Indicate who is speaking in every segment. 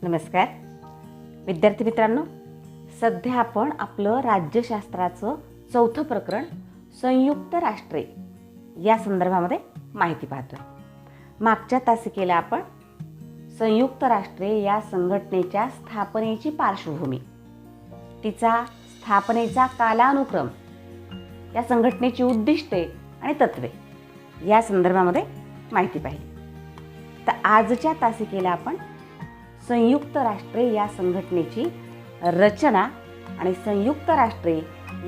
Speaker 1: नमस्कार विद्यार्थी मित्रांनो, सध्या आपण आपलं राज्यशास्त्राचं चौथं प्रकरण संयुक्त राष्ट्रे या संदर्भामध्ये माहिती पाहतोय. मागच्या तासिकेला आपण संयुक्त राष्ट्रे या संघटनेच्या स्थापनेची पार्श्वभूमी, तिचा स्थापनेचा कालानुक्रम, या संघटनेची उद्दिष्टे आणि तत्वे या संदर्भामध्ये माहिती पाहिली. तर आजच्या तासिकेला आपण संयुक्त राष्ट्रे या संघटनेची रचना आणि संयुक्त राष्ट्रे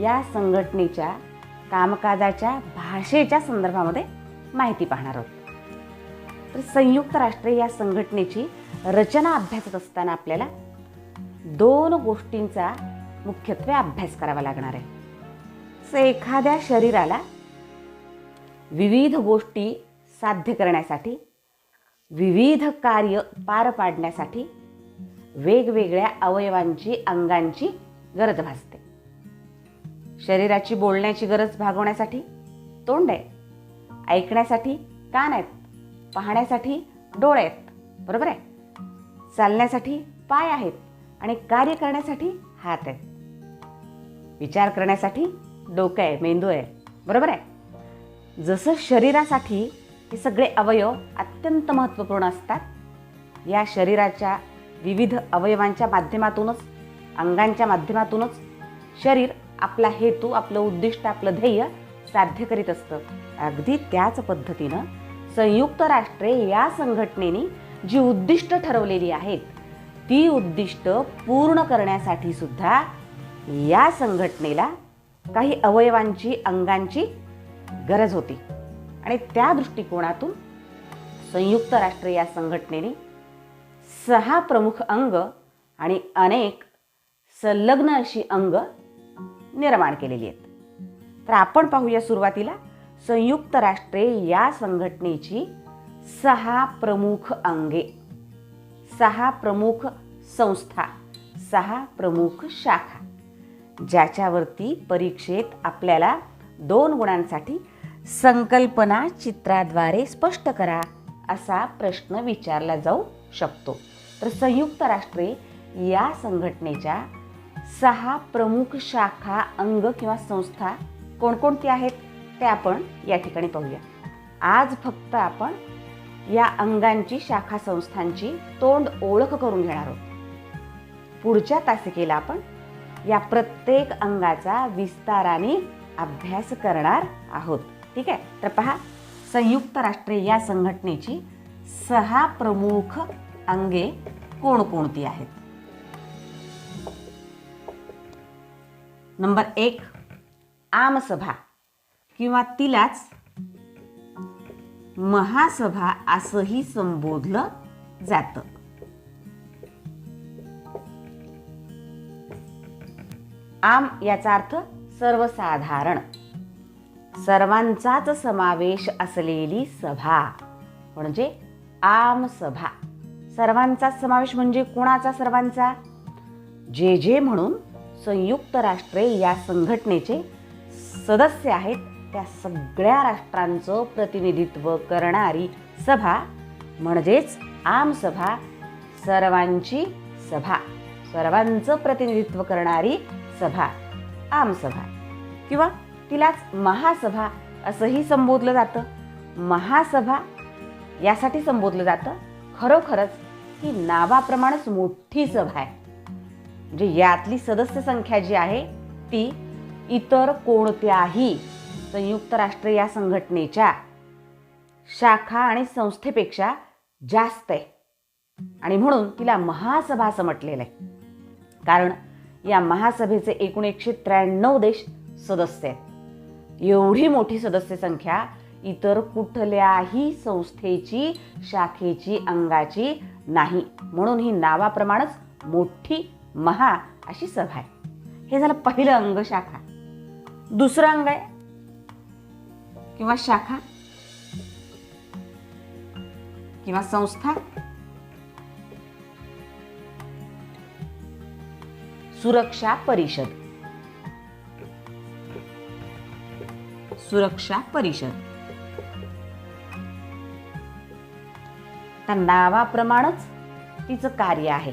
Speaker 1: या संघटनेच्या कामकाजाच्या भाषेच्या संदर्भामध्ये माहिती पाहणार आहोत. तर संयुक्त राष्ट्रे या संघटनेची रचना अभ्यासत असताना आपल्याला दोन गोष्टींचा मुख्यत्वे अभ्यास करावा लागणार आहे. एखाद्या शरीराला विविध गोष्टी साध्य करण्यासाठी, विविध कार्य पार पाडण्यासाठी वेगवेगळ्या अवयवांची, अंगांची गरज भासते. शरीराची बोलण्याची गरज भागवण्यासाठी तोंड आहे, ऐकण्यासाठी कान आहेत, पाहण्यासाठी डोळे आहेत, बरोबर आहे, चालण्यासाठी पाय आहेत आणि कार्य करण्यासाठी हात आहेत, विचार करण्यासाठी डोकं आहे, मेंदू आहे, बरोबर आहे. जसं शरीरासाठी हे सगळे अवयव अत्यंत महत्त्वपूर्ण असतात, या शरीराच्या विविध अवयवांच्या माध्यमातूनच, अंगांच्या माध्यमातूनच शरीर आपला हेतू, आपलं उद्दिष्ट, आपलं ध्येय साध्य करीत असतं. अगदी त्याच पद्धतीनं संयुक्त राष्ट्रे या संघटनेने जी उद्दिष्ट ठरवलेली आहेत, ती उद्दिष्ट पूर्ण करण्यासाठी सुद्धा या संघटनेला काही अवयवांची, अंगांची गरज होती. आणि त्या दृष्टिकोनातून संयुक्त राष्ट्रे या संघटनेने 6 प्रमुख अंग आणि अनेक संलग्न अशी अंग निर्माण केलेली आहेत. तर आपण पाहूया सुरुवातीला संयुक्त राष्ट्रे या संघटनेची 6 प्रमुख अंगे, 6 प्रमुख संस्था, 6 प्रमुख शाखा, ज्याच्यावरती परीक्षेत आपल्याला 2 गुणांसाठी संकल्पना चित्राद्वारे स्पष्ट करा असा प्रश्न विचारला जाऊ शकतो. तर संयुक्त राष्ट्रे या संघटनेच्या 6 प्रमुख शाखा, अंग किंवा संस्था कोणकोणती आहेत ते आपण या ठिकाणी पाहूया. आज फक्त आपण या अंगांची, शाखा, संस्थांची तोंड ओळख करून घेणार आहोत. पुढच्या तासिकेला आपण या प्रत्येक अंगाचा विस्ताराने अभ्यास करणार आहोत. ठीक आहे. तर पहा, संयुक्त राष्ट्रे या संघटनेची 6 प्रमुख अंगे कोणकोणती आहेत. नंबर 1, आमसभा किंवा तिलाच महासभा असंही संबोधलं जातं. आम याचा अर्थ सर्वसाधारण, सर्वांचाच समावेश असलेली सभा म्हणजे आमसभा. सर्वांचा समावेश म्हणजे कोणाचा? सर्वांचा. जे म्हणून संयुक्त राष्ट्रे या संघटनेचे सदस्य आहेत, त्या सगळ्या राष्ट्रांचं प्रतिनिधित्व करणारी सभा म्हणजेच आमसभा, सर्वांची सभा, सर्वांचं प्रतिनिधित्व करणारी सभा आमसभा. किंवा तिलाच महासभा असंही संबोधलं जातं. महासभा यासाठी संबोधलं जातं, खरोखरच ही नावाप्रमाणेच मोठी सभा आहे. म्हणजे यातली सदस्य संख्या जी आहे ती इतर कोणत्याही संयुक्त राष्ट्रे या संघटनेच्या शाखा आणि संस्थेपेक्षा जास्त आहे. आणि म्हणून तिला महासभा असं म्हटलेलं आहे, कारण या महासभेचे एकूण 193 देश सदस्य आहेत. एवढी मोठी सदस्य संख्या इतर कुठल्याही संस्थेची, शाखेची, अंगाची नाही. म्हणून ही नावाप्रमाणेच मोठी, महा अशी सभा आहे. हे झालं पहिलं अंग, शाखा. दुसरं अंग आहे किंवा शाखा किंवा संस्था सुरक्षा परिषद. सुरक्षा परिषद त्या नावाप्रमाणेच तिचं कार्य आहे.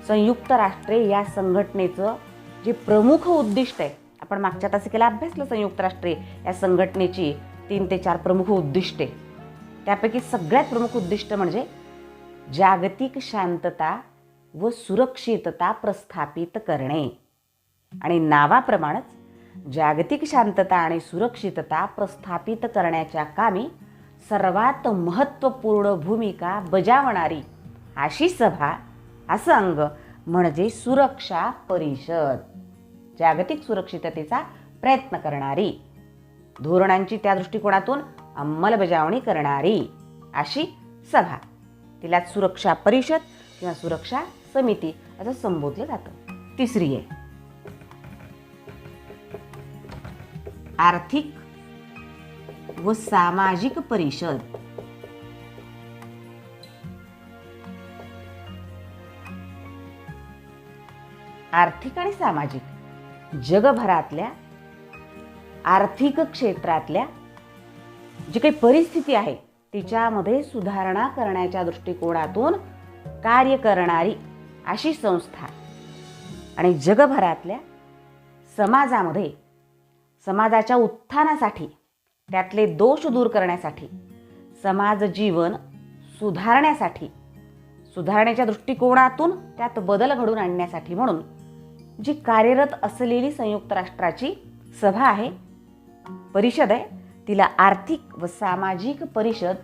Speaker 1: संयुक्त राष्ट्रे या संघटनेचं जे प्रमुख उद्दिष्ट आहे, आपण मागच्या तासिकेला अभ्यासलं संयुक्त राष्ट्रे या संघटनेची 3 ते 4 प्रमुख उद्दिष्टे. त्यापैकी सगळ्यात प्रमुख उद्दिष्ट म्हणजे जागतिक शांतता व सुरक्षितता प्रस्थापित करणे. आणि नावाप्रमाणेच जागतिक शांतता आणि सुरक्षितता प्रस्थापित करण्याच्या कामी सर्वात महत्त्वपूर्ण भूमिका बजावणारी अशी सभा, असं अंग म्हणजे सुरक्षा परिषद. जागतिक सुरक्षिततेचा प्रयत्न करणारी, धोरणांची त्या दृष्टिकोनातून अंमलबजावणी करणारी अशी सभा, तिलाच सुरक्षा परिषद किंवा सुरक्षा समिती असं संबोधलं जातं. तिसरी आहे आर्थिक व सामाजिक परिषद. आर्थिक आणि सामाजिक, जगभरातल्या आर्थिक क्षेत्रातल्या जी काही परिस्थिती आहे तिच्यामध्ये सुधारणा करण्याच्या दृष्टिकोनातून कार्य करणारी अशी संस्था. आणि जगभरातल्या समाजामध्ये समाजाच्या उत्थानासाठी, त्यातले दोष दूर करण्यासाठी, समाज जीवन सुधारण्यासाठी, सुधारण्याच्या दृष्टिकोनातून त्यात बदल घडवून आणण्यासाठी म्हणून जी कार्यरत असलेली संयुक्त राष्ट्राची सभा आहे, परिषद आहे, तिला आर्थिक व सामाजिक परिषद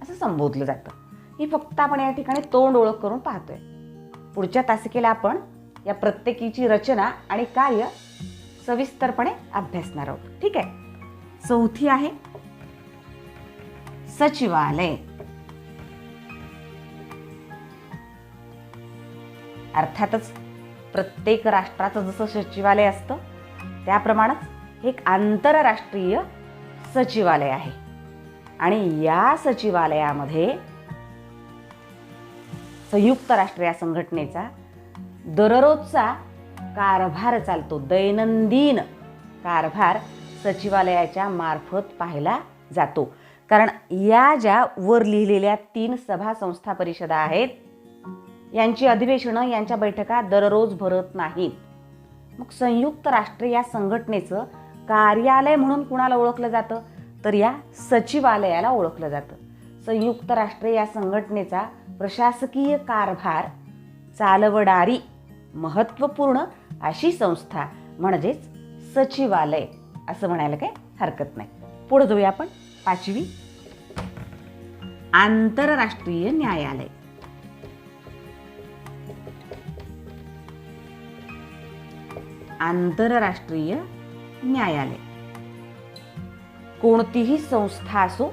Speaker 1: असं संबोधलं जातं. ही फक्त आपण या ठिकाणी तोंड ओळख करून पाहतोय. पुढच्या तासिकेला आपण या प्रत्येकीची रचना आणि कार्य सविस्तरपणे अभ्यासणार आहोत. ठीक आहे. चौथी आहे सचिवालय. अर्थातच प्रत्येक राष्ट्राचं जसं सचिवालय असतं त्याप्रमाणेच एक आंतरराष्ट्रीय सचिवालय आहे. आणि या सचिवालयामध्ये संयुक्त राष्ट्र या संघटनेचा दररोजचा कारभार चालतो. दैनंदिन कारभार सचिवालयाच्या मार्फत पाहिला जातो. कारण या ज्या वर लिहिलेल्या 3 सभा संस्था परिषदा आहेत, यांची अधिवेशनं, यांच्या बैठका दररोज भरत नाहीत. मग संयुक्त राष्ट्र या संघटनेचं कार्यालय म्हणून कुणाला ओळखलं जातं, तर या सचिवालयाला ओळखलं जातं. संयुक्त राष्ट्र या संघटनेचा प्रशासकीय कारभार चालवणारी महत्त्वपूर्ण अशी संस्था म्हणजेच सचिवालय असं म्हणायला काही हरकत नाही. पुढे जाऊया आपण. 5वी आंतरराष्ट्रीय न्यायालय. आंतरराष्ट्रीय न्यायालय कोणतीही संस्था असो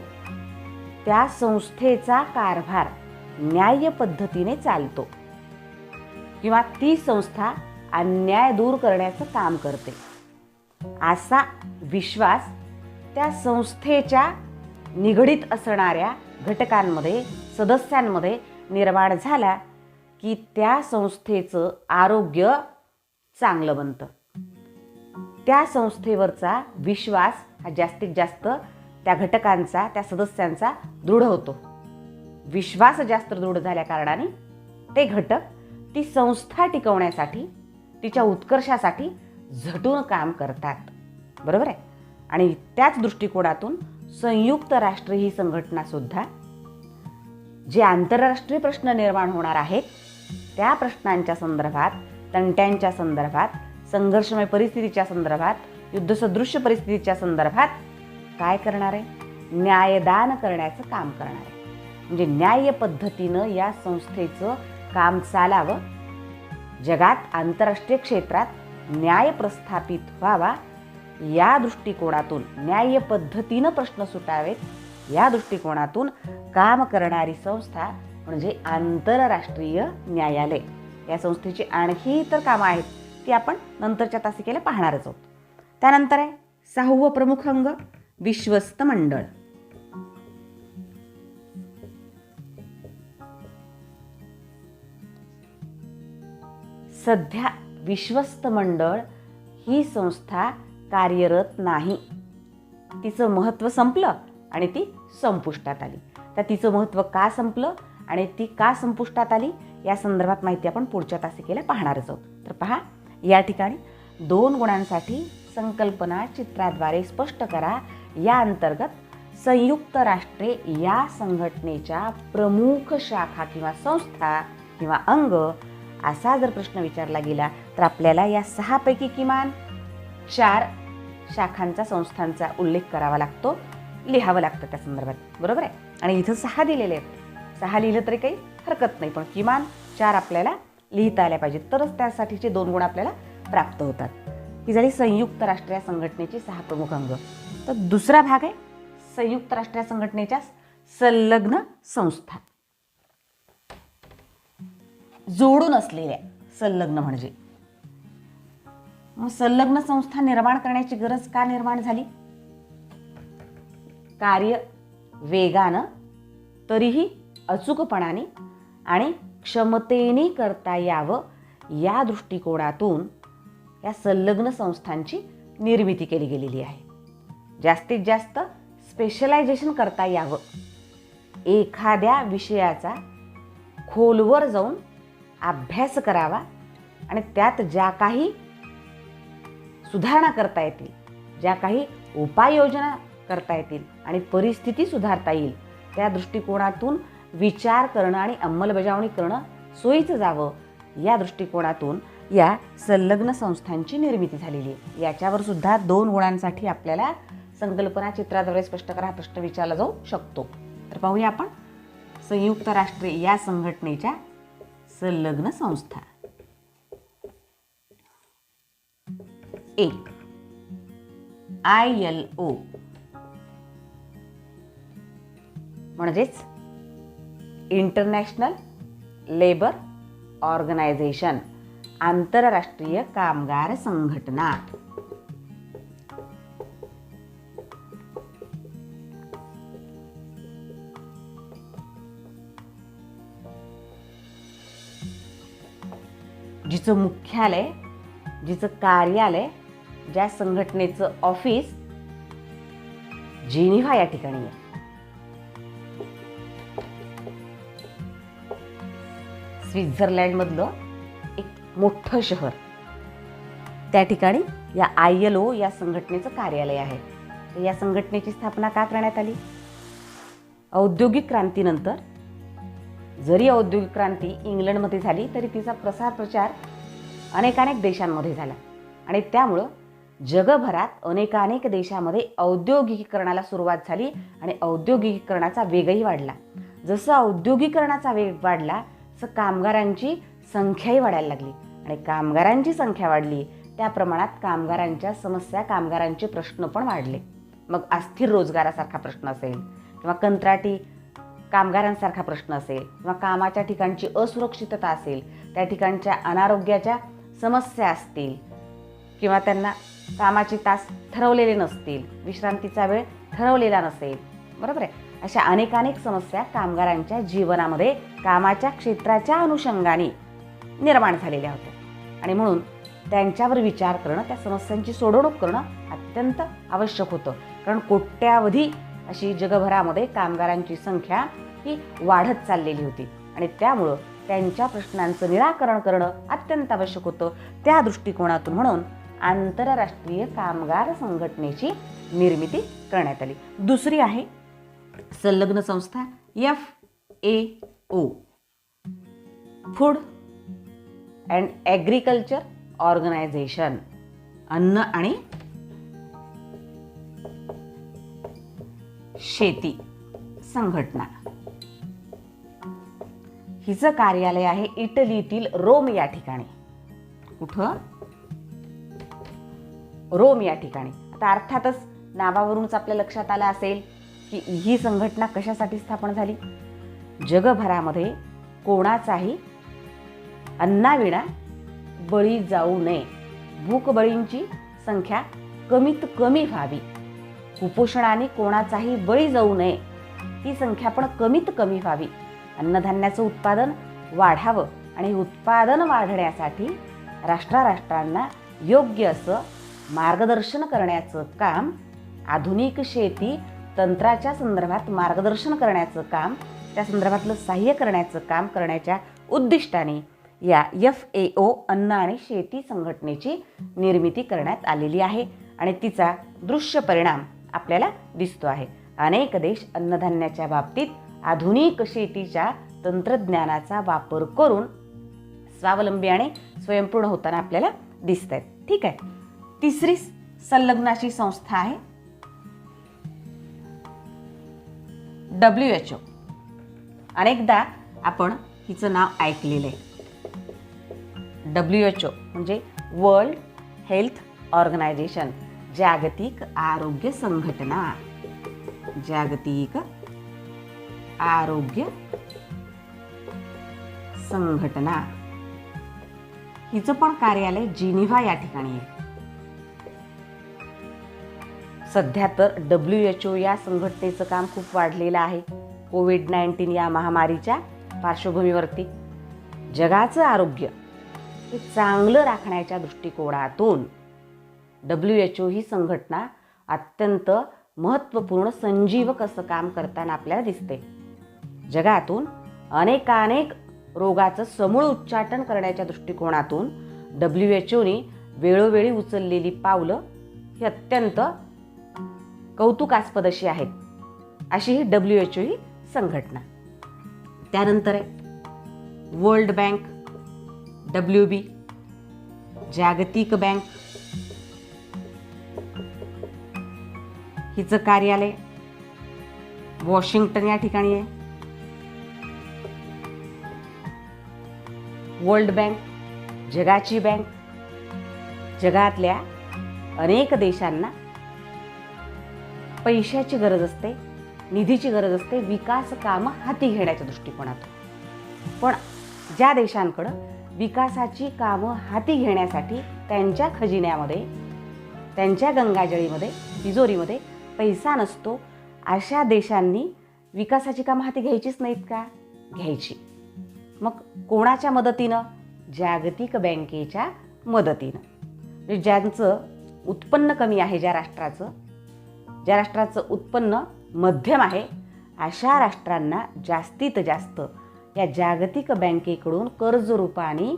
Speaker 1: त्या संस्थेचा कारभार न्याय्य पद्धतीने चालतो किंवा ती संस्था अन्याय दूर करण्याचं काम करते असा विश्वास त्या संस्थेच्या निगडीत असणाऱ्या घटकांमध्ये, सदस्यांमध्ये निर्माण झाला की त्या संस्थेचं आरोग्य चांगलं बनतं. त्या संस्थेवरचा विश्वास हा जास्तीत जास्त त्या घटकांचा, त्या सदस्यांचा दृढ होतो. विश्वास जास्त दृढ झाल्या कारणाने ते घटक ती संस्था टिकवण्यासाठी, तिच्या उत्कर्षासाठी झटून काम करतात. बरोबर आहे. आणि त्याच दृष्टिकोनातून संयुक्त राष्ट्र ही संघटना सुद्धा जे आंतरराष्ट्रीय प्रश्न निर्माण होणार आहेत त्या प्रश्नांच्या संदर्भात, तंट्यांच्या संदर्भात, संघर्षमय परिस्थितीच्या संदर्भात, युद्धसदृश्य परिस्थितीच्या संदर्भात काय करणार आहे? न्यायदान करण्याचं काम करणार आहे. म्हणजे न्याय्य पद्धतीनं या संस्थेचं काम चालावं, जगात आंतरराष्ट्रीय क्षेत्रात न्याय प्रस्थापित व्हावा या दृष्टिकोनातून, न्याय्य पद्धतीनं प्रश्न सुटावेत या दृष्टिकोनातून काम करणारी संस्था म्हणजे आंतरराष्ट्रीय न्यायालय. या संस्थेची आणखी इतर कामं आहेत ती आपण नंतरच्या तासिकेला पाहणारच आहोत. त्यानंतर आहे 6वं प्रमुख अंग विश्वस्त मंडळ. सध्या विश्वस्त मंडळ ही संस्था कार्यरत नाही. तिचं महत्त्व संपलं आणि ती संपुष्टात आली. तर तिचं महत्त्व का संपलं आणि ती का संपुष्टात आली या संदर्भात माहिती आपण पुढच्या तासिकेला पाहणारच आहोत. तर पहा, या ठिकाणी 2 गुणांसाठी संकल्पना चित्राद्वारे स्पष्ट करा या अंतर्गत संयुक्त राष्ट्रे या संघटनेच्या प्रमुख शाखा किंवा संस्था किंवा अंग असा जर प्रश्न विचारला गेला तर आपल्याला या 6 पैकी किमान 4 शाखांचा संस्थांचा उल्लेख करावा लागतो, लिहावं लागतं त्या संदर्भात. बरोबर आहे. आणि इथं 6 दिलेले आहेत. 6 लिहिलं तरी काही हरकत नाही, पण किमान 4 आपल्याला लिहिता आल्या पाहिजेत, तरच त्यासाठीचे 2 गुण आपल्याला प्राप्त होतात. ही झाली संयुक्त राष्ट्र या संघटनेची 6 प्रमुख अंग. तर दुसरा भाग आहे संयुक्त राष्ट्र संघटनेच्या संलग्न संस्था. जोडून असलेल्या संलग्न म्हणजे मग संलग्न संस्था निर्माण करण्याची गरज का निर्माण झाली? कार्य वेगानं तरीही अचूकपणाने आणि क्षमतेने करता यावं या दृष्टिकोनातून या संलग्न संस्थांची निर्मिती केली गेलेली आहे. जास्तीत जास्त स्पेशलायझेशन करता यावं, एखाद्या विषयाचा खोलवर जाऊन अभ्यास करावा आणि त्यात ज्या काही सुधारणा करता येतील, ज्या काही उपाययोजना करता येतील आणि परिस्थिती सुधारता येईल त्या दृष्टिकोनातून विचार करणं आणि अंमलबजावणी करणं सोयीचं जावं या दृष्टिकोनातून या संलग्न संस्थांची निर्मिती झालेली आहे. याच्यावर सुद्धा 2 गुणांसाठी आपल्याला संकल्पना चित्राद्वारे स्पष्ट करा हा प्रश्न विचारला जाऊ शकतो. तर पाहूया आपण संयुक्त राष्ट्रे या संघटनेच्या संलग्न संस्था. 1. ILO म्हणजेच इंटरनॅशनल लेबर ऑर्गनायझेशन, आंतरराष्ट्रीय कामगार संघटना. जिचं मुख्यालय, जिचं कार्यालय, ज्या संघटनेचं ऑफिस जिनिव्हा या ठिकाणी आहे. स्वित्झर्लंडमधलं एक मोठं शहर, त्या ठिकाणी या ILO या संघटनेचं कार्यालय आहे. तर या संघटनेची स्थापना का करण्यात आली? औद्योगिक क्रांतीनंतर, जरी औद्योगिक क्रांती इंग्लंडमध्ये झाली तरी तिचा प्रसार प्रचार अनेकानेक देशांमध्ये झाला आणि त्यामुळं जगभरात अनेकानेक देशामध्ये औद्योगिकीकरणाला सुरुवात झाली आणि औद्योगिकीकरणाचा वेगही वाढला. जसं औद्योगिकीकरणाचा वेग वाढला तसं कामगारांची संख्याही वाढायला लागली आणि कामगारांची संख्या वाढली त्या प्रमाणात कामगारांच्या समस्या, कामगारांचे प्रश्न पण वाढले. मग अस्थिर रोजगारासारखा प्रश्न असेल किंवा कंत्राटी कामगारांसारखा प्रश्न असेल किंवा कामाच्या ठिकाणची असुरक्षितता असेल, त्या ठिकाणच्या अनारोग्याच्या समस्या असतील किंवा त्यांना कामाचे तास ठरवलेले नसतील, विश्रांतीचा वेळ ठरवलेला नसेल, बरोबर आहे. अशा अनेकानेक समस्या कामगारांच्या जीवनामध्ये कामाच्या क्षेत्राच्या अनुषंगाने निर्माण झालेल्या होत्या आणि म्हणून त्यांच्यावर विचार करणं, त्या समस्यांची सोडवणूक करणं अत्यंत आवश्यक होतं. कारण कोट्यावधी अशी जगभरामध्ये कामगारांची संख्या ही वाढत चाललेली होती आणि त्यामुळं त्यांच्या प्रश्नांचं निराकरण करणं अत्यंत आवश्यक होतं. त्या दृष्टिकोनातून म्हणून आंतरराष्ट्रीय कामगार संघटनेची निर्मिती करण्यात आली. दुसरी आहे संलग्न संस्था FAO, food and agriculture organization, अन्न आणि शेती संघटना. हिचं कार्यालय आहे इटलीतील रोम या ठिकाणी. कुठं? रोम या ठिकाणी. आता अर्थातच नावावरूनच आपल्या लक्षात आलं असेल की ही संघटना कशासाठी स्थापन झाली. जगभरामध्ये कोणाचाही अन्नाविना बळी जाऊ नये, भूकबळींची संख्या कमीत कमी व्हावी, कुपोषणाने कोणाचाही बळी जाऊ नये, ती संख्या पण कमीत कमी व्हावी, अन्नधान्याचं उत्पादन वाढावं आणि उत्पादन वाढण्यासाठी राष्ट्रांना योग्य असं मार्गदर्शन करण्याचं काम, आधुनिक शेती तंत्राच्या संदर्भात मार्गदर्शन करण्याचं काम त्या संदर्भातलं सहाय्य करण्याचं काम करण्याच्या उद्दिष्टाने या FAO अन्न आणि शेती संघटनेची निर्मिती करण्यात आलेली आहे आणि तिचा दृश्य परिणाम आपल्याला दिसतो आहे. अनेक देश अन्नधान्याच्या बाबतीत आधुनिक शेतीच्या तंत्रज्ञानाचा वापर करून स्वावलंबी आणि स्वयंपूर्ण होताना आपल्याला दिसत आहेत. ठीक आहे. तिसरी संलग्नाची संस्था आहे WHO. अनेकदा आपण हिचं नाव ऐकलेलं आहे. WHO म्हणजे वर्ल्ड हेल्थ ऑर्गनायझेशन, जागतिक आरोग्य संघटना. जागतिक आरोग्य संघटना. हिचं पण कार्यालय जिनिव्हा या ठिकाणी आहे. सध्या तर WHO या संघटनेचं काम खूप वाढलेलं आहे. कोविड-19 या महामारीच्या पार्श्वभूमीवरती जगाचं आरोग्य हे चांगलं राखण्याच्या दृष्टिकोनातून WHO ही संघटना अत्यंत महत्त्वपूर्ण संजीवक असं काम करताना आपल्याला दिसते. जगातून अनेकानेक रोगाचं समूळ उच्चाटन करण्याच्या दृष्टिकोनातून WHOने वेळोवेळी उचललेली पावलं ही अत्यंत कौतुकास्पद अशी आहेत. अशी ही WHO ही संघटना. त्यानंतर आहे वर्ल्ड बँक, WB, जागतिक बँक. हिचं कार्यालय वॉशिंग्टन या ठिकाणी आहे. वर्ल्ड बँक जगाची बँक. जगातल्या अनेक देशांना पैशाची गरज असते, निधीची गरज असते विकास कामं हाती घेण्याच्या दृष्टिकोनातून. पण ज्या देशांकडं विकासाची कामं हाती घेण्यासाठी त्यांच्या खजिन्यामध्ये, त्यांच्या गंगाजळीमध्ये, तिजोरीमध्ये पैसा नसतो, अशा देशांनी विकासाची कामं हाती घ्यायचीच नाहीत का? घ्यायची. मग कोणाच्या मदतीनं? जागतिक बँकेच्या मदतीनं. म्हणजे ज्यांचं उत्पन्न कमी आहे, ज्या राष्ट्राचं उत्पन्न मध्यम आहे, अशा राष्ट्रांना जास्तीत जास्त या जागतिक बँकेकडून कर्ज रूपाने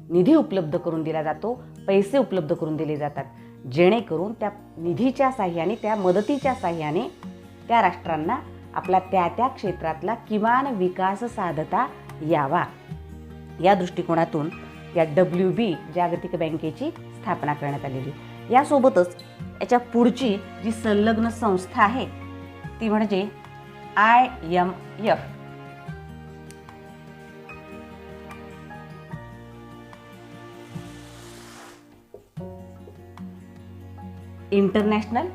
Speaker 1: निधी उपलब्ध करून दिला जातो, पैसे उपलब्ध करून दिले जातात, जेणेकरून त्या निधीच्या साह्याने, त्या मदतीच्या साह्याने त्या राष्ट्रांना आपला त्या क्षेत्रातला किमान विकास साधता यावा. या दृष्टिकोनातून या WB जागतिक बँकेची स्थापना करण्यात आलेली. यासोबतच याच्या पुढची जी संलग्न संस्था आहे ती म्हणजे IMF. इंटरनॅशनल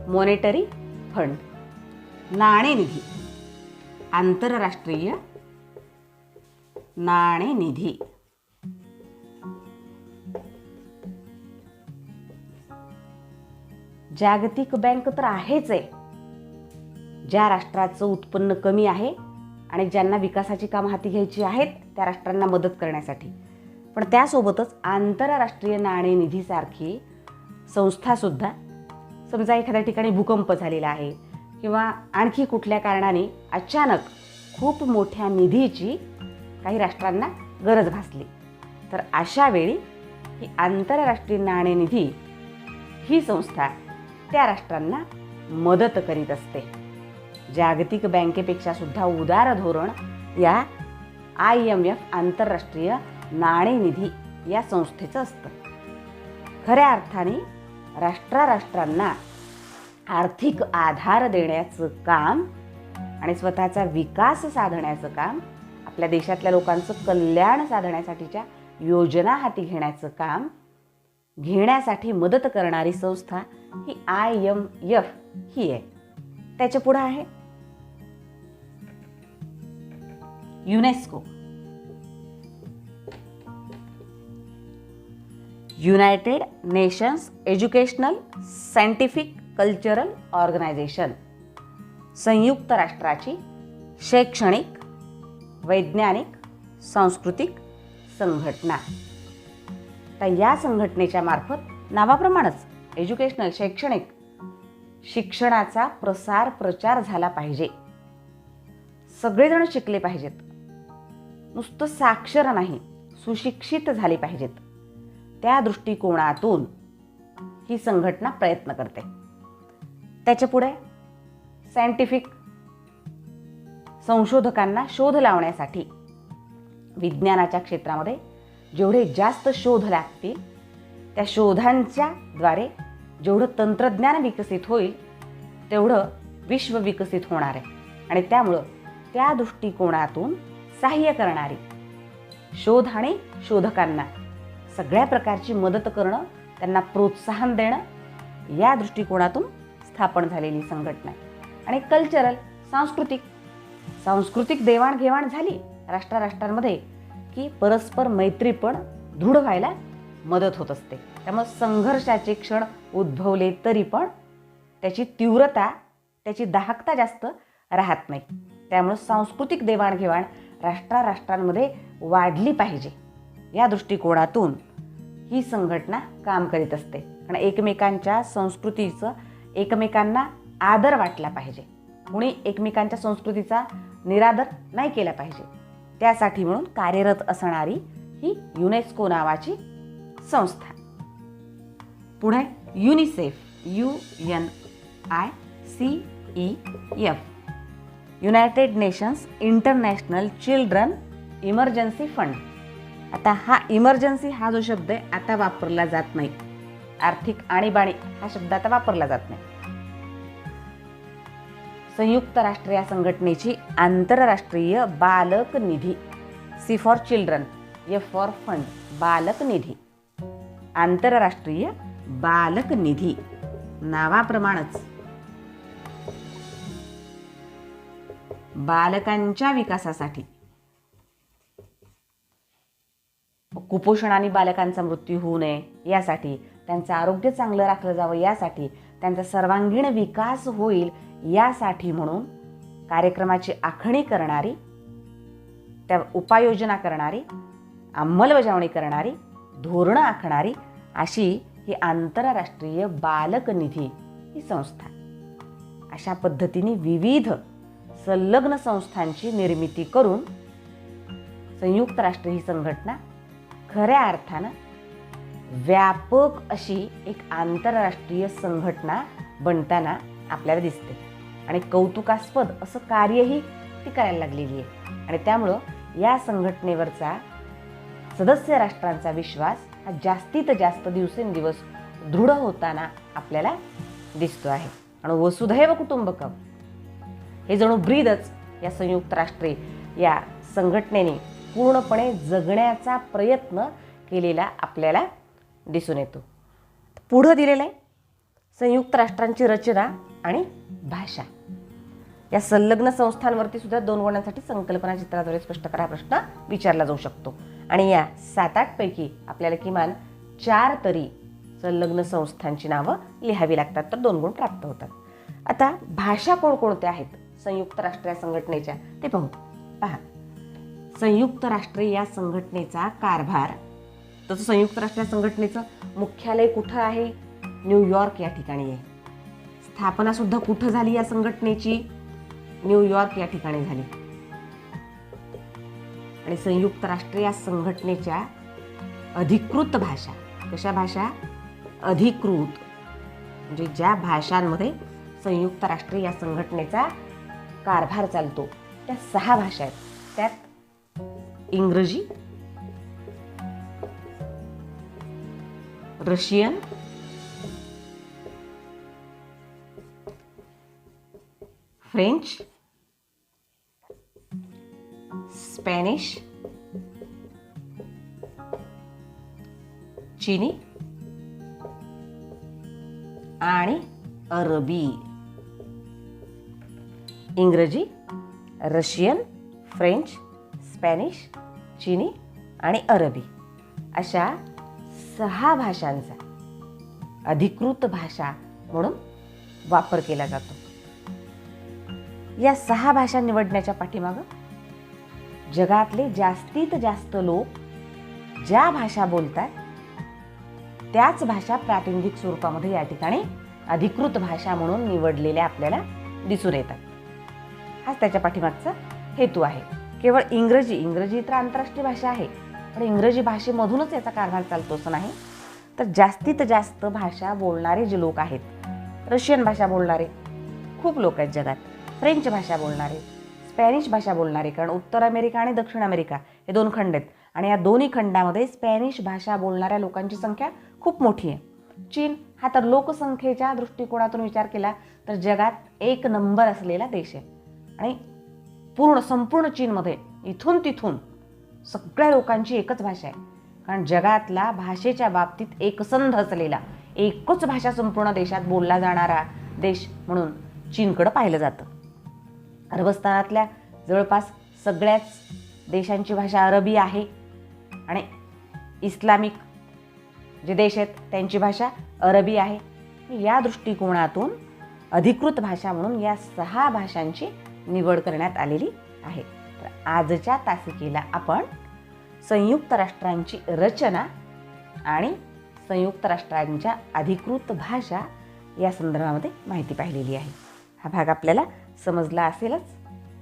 Speaker 1: मॉनिटरी फंड, नाणेनिधी, आंतरराष्ट्रीय नाणेनिधी. जागतिक बँक तर आहेच आहे, ज्या राष्ट्राचं उत्पन्न कमी आहे आणि ज्यांना विकासाची कामं हाती घ्यायची आहेत त्या राष्ट्रांना मदत करण्यासाठी. पण त्यासोबतच आंतरराष्ट्रीय नाणेनिधीसारखी संस्थासुद्धा, समजा एखाद्या ठिकाणी भूकंप झालेला आहे किंवा आणखी कुठल्या कारणाने अचानक खूप मोठ्या निधीची काही राष्ट्रांना गरज भासली, तर अशा वेळी ही आंतरराष्ट्रीय नाणेनिधी ही संस्था त्या राष्ट्रांना मदत करीत असते. जागतिक बँकेपेक्षा सुद्धा उदार धोरण या IMF आंतरराष्ट्रीय नाणेनिधी या संस्थेचं असतं. खऱ्या अर्थाने राष्ट्रांना आर्थिक आधार देण्याचं काम आणि स्वतःचा विकास साधण्याचं काम, आपल्या देशातल्या लोकांचं कल्याण साधण्यासाठीच्या योजना हाती घेण्याचं काम घेण्यासाठी मदत करणारी संस्था ही IMF ही आहे. त्याच्या पुढे आहे UNESCO, united nations educational scientific cultural organization. संयुक्त राष्ट्राची शैक्षणिक, वैज्ञानिक, सांस्कृतिक संघटना. तर या संघटनेच्या मार्फत नावाप्रमाणेच एज्युकेशनल, शैक्षणिक, शिक्षणाचा प्रसार प्रचार झाला पाहिजे. सगळेजण शिकले पाहिजेत, नुसतं साक्षर नाही, सुशिक्षित झाले पाहिजेत. त्या दृष्टिकोनातून ही संघटना प्रयत्न करते. त्याच्या पुढे सायंटिफिक संशोधकांना शोध लावण्यासाठी विज्ञानाच्या क्षेत्रामध्ये जेवढे जास्त शोध लागतील, त्या शोधांच्या द्वारे जेवढं तंत्रज्ञान विकसित होईल तेवढं विश्व विकसित होणार आहे. आणि त्यामुळं त्या दृष्टिकोनातून सहाय्य करणारी शोध आणि शोधकांना सगळ्या प्रकारची मदत करणं, त्यांना प्रोत्साहन देणं या दृष्टिकोनातून स्थापन झालेली संघटना आहे. आणि कल्चरल सांस्कृतिक देवाणघेवाण झाली राष्ट्रांमध्ये की परस्पर मैत्री पण दृढ व्हायला मदत होत असते. त्यामुळे संघर्षाचे क्षण उद्भवले तरी पण त्याची तीव्रता, त्याची दाहकता जास्त राहत नाही. त्यामुळे सांस्कृतिक देवाणघेवाण राष्ट्रांमध्ये वाढली पाहिजे या दृष्टिकोनातून ही संघटना काम करीत असते. कारण एकमेकांच्या संस्कृतीचं एकमेकांना आदर वाटला पाहिजे, कुणी एकमेकांच्या संस्कृतीचा निरादर नाही केला पाहिजे. त्यासाठी म्हणून कार्यरत असणारी ही युनेस्को नावाची संस्था. पुढे UNICEF, UNICEF, United nations international children emergency fund. आता हा इमर्जन्सी हा जो शब्द आहे आता वापरला जात नाही. आर्थिक आणीबाणी हा शब्द आता वापरला जात नाही. संयुक्त राष्ट्र या संघटनेची आंतरराष्ट्रीय बालक निधी, C for children, F for fund, बालक निधी, आंतरराष्ट्रीय बालक निधी नावाप्रमाणेच बालकांच्या विकासासाठी, कुपोषण आणि बालकांचा मृत्यू होऊ नये यासाठी, त्यांचं आरोग्य चांगलं राखलं जावं यासाठी, त्यांचा सर्वांगीण विकास होईल यासाठी म्हणून कार्यक्रमाची आखणी करणारी, त्या उपाययोजना करणारी, अंमलबजावणी करणारी, धोरणं आखणारी अशी ही आंतरराष्ट्रीय बालक निधी ही संस्था. अशा पद्धतीने विविध संलग्न संस्थांची निर्मिती करून संयुक्त राष्ट्र ही संघटना खऱ्या अर्थानं व्यापक अशी एक आंतरराष्ट्रीय संघटना बनताना आपल्याला दिसते. आणि कौतुकास्पद असं कार्यही ती करायला लागलेली आहे. आणि त्यामुळं या संघटनेवरचा सदस्य राष्ट्रांचा विश्वास हा जास्तीत जास्त दिवसेंदिवस दृढ होताना आपल्याला दिसतो आहे. आणि वसुधैव कुटुंबकम हे जणू ब्रीदच या संयुक्त राष्ट्रे या संघटनेने पूर्णपणे जगण्याचा प्रयत्न केलेला आपल्याला दिसून येतो. पुढं दिलेलं आहे संयुक्त राष्ट्रांची रचना आणि भाषा. या संलग्न संस्थांवरती सुद्धा 2 गुणांसाठी संकल्पना चित्राद्वारे स्पष्ट करा प्रश्न विचारला जाऊ शकतो. आणि या 7-8 पैकी आपल्याला किमान 4 तरी संलग्न संस्थांची नावं लिहावी लागतात, तर 2 गुण प्राप्त होतात. आता भाषा कोणकोणत्या आहेत संयुक्त राष्ट्र या संघटनेच्या ते पाहू. पहा, संयुक्त राष्ट्र या संघटनेचा कारभार, तसं संयुक्त राष्ट्र या संघटनेचं मुख्यालय कुठं आहे? न्यूयॉर्क या ठिकाणी आहे. स्थापना सुद्धा कुठं झाली या संघटनेची? न्यूयॉर्क या ठिकाणी झाली. आणि संयुक्त राष्ट्र या संघटनेच्या अधिकृत भाषा, कशा भाषा? अधिकृत म्हणजे ज्या भाषांमध्ये संयुक्त राष्ट्र या संघटनेचा कारभार चालतो त्या 6 भाषा आहेत. त्यात इंग्रजी, रशियन, फ्रेंच, स्पॅनिश, चीनी आणि अरबी. इंग्रजी, रशियन, फ्रेंच, स्पॅनिश, चीनी आणि अरबी अशा 6 भाषांचा अधिकृत भाषा म्हणून वापर केला जातो. या 6 भाषा निवडण्याच्या पाठीमागं जगातले जास्तीत जास्त लोक ज्या भाषा बोलतात त्याच भाषा प्रातिनिधिक स्वरूपामध्ये या ठिकाणी अधिकृत भाषा म्हणून निवडलेल्या आपल्याला दिसून येतात. हाच त्याच्या पाठीमागचा हेतू आहे. केवळ इंग्रजी तर आंतरराष्ट्रीय भाषा आहे, पण इंग्रजी भाषेमधूनच याचा कारभार चालतो असं नाही. तर जास्तीत जास्त भाषा बोलणारे जे लोक आहेत, रशियन भाषा बोलणारे खूप लोक आहेत जगात, फ्रेंच भाषा बोलणारे, स्पॅनिश भाषा बोलणारे, कारण उत्तर अमेरिका आणि दक्षिण अमेरिका हे 2 खंड आहेत आणि या दोन्ही खंडामध्ये स्पॅनिश भाषा बोलणाऱ्या लोकांची संख्या खूप मोठी आहे. चीन हा तर लोकसंख्येच्या दृष्टिकोनातून विचार केला तर जगात 1 नंबर असलेला देश आहे आणि संपूर्ण चीनमध्ये इथून तिथून सगळ्या लोकांची एकच भाषा आहे. कारण जगातला भाषेच्या बाबतीत एकसंध असलेला एकच भाषा संपूर्ण देशात बोलला जाणारा देश म्हणून चीनकडं पाहिलं जातं. अरबस्थानातल्या जवळपास सगळ्याच देशांची भाषा अरबी आहे आणि इस्लामिक जे देश आहेत त्यांची भाषा अरबी आहे. या दृष्टिकोनातून अधिकृत भाषा म्हणून या 6 भाषांची निवड करण्यात आलेली आहे. तर आजच्या तासिकेला आपण संयुक्त राष्ट्रांची रचना आणि संयुक्त राष्ट्रांच्या अधिकृत भाषा या संदर्भामध्ये माहिती पाहिलेली आहे. हा भाग आपल्याला समजला असेलच.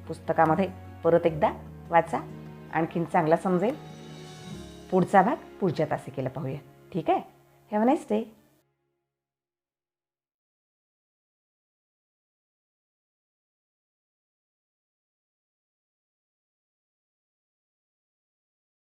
Speaker 1: पुस्तकामध्ये परत एकदा वाचा, आणखीन चांगला समजेल. पुढचा भाग पुढच्या तासिकेला पाहूया. ठीक आहे. Have a nice day.